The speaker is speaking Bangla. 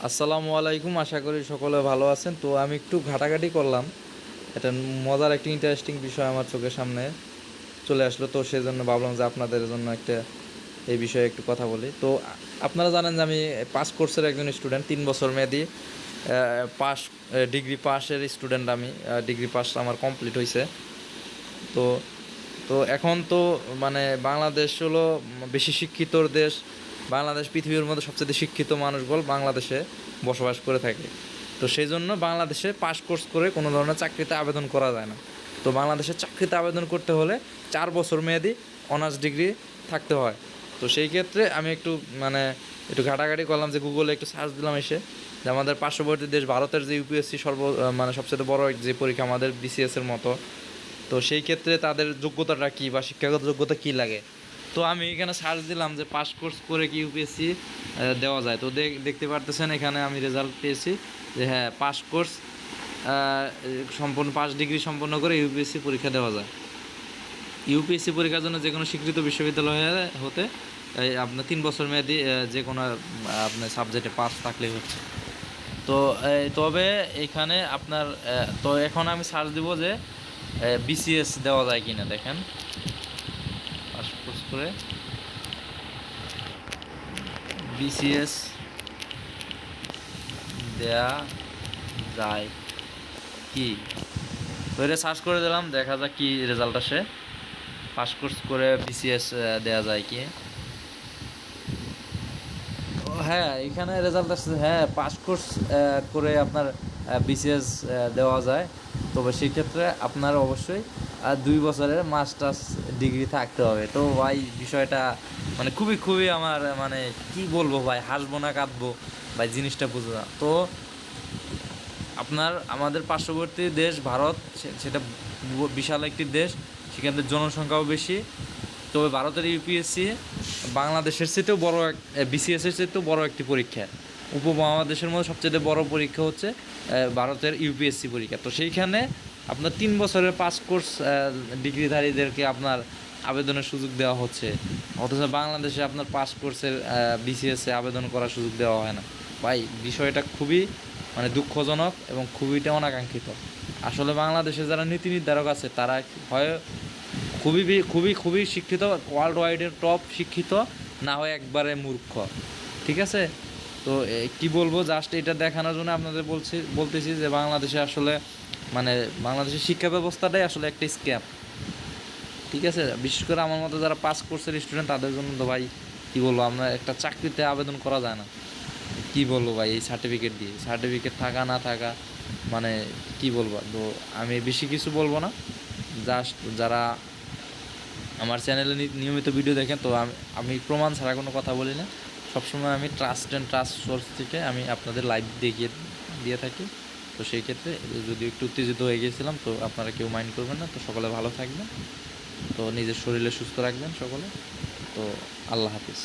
আসসালামু আলাইকুম, আশা করি সকলে ভালো আছেন। তো আমি একটু ঘাটাঘাটি করলাম, এটা মজার একটা ইন্টারেস্টিং বিষয় আমার চোখের সামনে চলে আসলো। তো সেই জন্য ভাবলাম যে আপনাদের জন্য একটা এই বিষয়ে একটু কথা বলি। তো আপনারা জানেন যে আমি পাস কোর্সের একজন স্টুডেন্ট, 3 বছর মেয়াদি পাস ডিগ্রি পাসের স্টুডেন্ট। আমি ডিগ্রি পাস আমার কমপ্লিট হয়েছে। তো তো এখন তো মানে বাংলাদেশ হলো বেশি শিক্ষিতর দেশ। বাংলাদেশ পৃথিবীর মধ্যে সবচেয়ে শিক্ষিত মানুষগুলো বাংলাদেশে বসবাস করে থাকে। তো সেই জন্য বাংলাদেশে পাস কোর্স করে কোনো ধরনের চাকরিতে আবেদন করা যায় না। তো বাংলাদেশে চাকরিতে আবেদন করতে হলে 4 বছর মেয়াদি অনার্স ডিগ্রি থাকতে হয়। তো সেই ক্ষেত্রে আমি একটু মানে একটু ঘাটাঘাটি করলাম, যে গুগলে একটু সার্চ দিলাম এসে, যে আমাদের পার্শ্ববর্তী দেশ ভারতের যে ইউপিএসসি মানে সবচেয়ে বড় যে পরীক্ষা আমাদের বিসিএসের মতো, তো সেই ক্ষেত্রে তাদের যোগ্যতাটা কী বা শিক্ষাগত যোগ্যতা কী লাগে। তো আমি এখানে সার্চ দিলাম যে পাস কোর্স করে কি ইউপিএসসি দেওয়া যায়। তো দেখতে পারতেছেন এখানে আমি রেজাল্ট পেয়েছি যে হ্যাঁ, পাস কোর্স সম্পূর্ণ 5 ডিগ্রি সম্পন্ন করে ইউপিএসসি পরীক্ষা দেওয়া যায়। ইউপিএসসি পরীক্ষার জন্য যে কোনো স্বীকৃত বিশ্ববিদ্যালয়ে হতে আপনার 3 বছর মেয়াদি যে কোনো আপনার সাবজেক্টে পাস থাকলেই হচ্ছে। তো তবে এখানে আপনার তো এখন আমি সার্চ দিব যে বিসিএস দেওয়া যায় কিনা। দেখেন, পাস কোর্স করে বিসিএস দেয়া যায় কি। তো এটা সার্চ করে দিলাম, দেখা যাক কি রেজাল্ট আসে। পাস কোর্স করে বিসিএস দেয়া যায় কি। হ্যাঁ, এখানে রেজাল্ট আসছে, হ্যাঁ পাস কোর্স করে আপনার বিসিএস দেওয়া যায়। তবে সেক্ষেত্রে আপনার অবশ্যই 2 বছরের মাস্টার্স ডিগ্রি থাকতে হবে। তো ভাই বিষয়টা মানে খুবই খুবই আমার মানে কি বলবো ভাই, হাসবো না কাঁদবো ভাই, জিনিসটা বুঝবো না। তো আপনার আমাদের পার্শ্ববর্তী দেশ ভারত, সেটা বিশাল একটি দেশ, সেখানে জনসংখ্যাও বেশি। তবে ভারতের ইউপিএসসি বাংলাদেশের চেয়েতেও বড়, বিসিএসের চেয়েতেও বড় একটি পরীক্ষা। উপমহাদেশের মধ্যে সবচেয়ে বড় পরীক্ষা হচ্ছে ভারতের ইউপিএসসি পরীক্ষা। তো সেইখানে আপনার 3 বছরের পাস কোর্স ডিগ্রিধারীদেরকে আপনার আবেদনের সুযোগ দেওয়া হচ্ছে, অথচ বাংলাদেশে আপনার পাস কোর্সের বিসিএসে আবেদন করার সুযোগ দেওয়া হয় না। ভাই বিষয়টা খুবই মানে দুঃখজনক এবং খুবই অনাকাঙ্ক্ষিত। আসলে বাংলাদেশে যারা নীতি নির্ধারক আছে তারা হয় খুবই খুবই খুবই শিক্ষিত, ওয়ার্ল্ড ওয়াইডের টপ শিক্ষিত, না হয় একবারে মূর্খ। ঠিক আছে। তো কি বলবো, জাস্ট এটা দেখানোর জন্য আপনাদের বলতেছি যে বাংলাদেশে আসলে মানে বাংলাদেশের শিক্ষা ব্যবস্থাটাই আসলে একটা স্ক্যাম। ঠিক আছে, বিশেষ করে আমার মতো যারা পাস কোর্সের স্টুডেন্ট তাদের জন্য তো ভাই কী বলবো, আমরা একটা চাকরিতে আবেদন করা যায় না। কি বলবো ভাই, এই সার্টিফিকেট দিয়ে, সার্টিফিকেট থাকা না থাকা মানে কি বলবো। তো আমি বেশি কিছু বলবো না, জাস্ট যারা আমার চ্যানেলে নিয়মিত ভিডিও দেখেন, তো আমি প্রমাণ ছাড়া কোনো কথা বলি না। সবসময় আমি ট্রাস্ট সোর্স থেকে আমি আপনাদের লাইভ দিয়ে থাকি। তো সেই ক্ষেত্রে যদি একটু উত্তেজিত হয়ে গিয়েছিলাম, তো আপনারা কেউ মাইন্ড করবেন না। তো সকলে ভালো থাকবেন, তো নিজের শরীরে সুস্থ রাখবেন সকলে। তো আল্লাহ হাফিজ।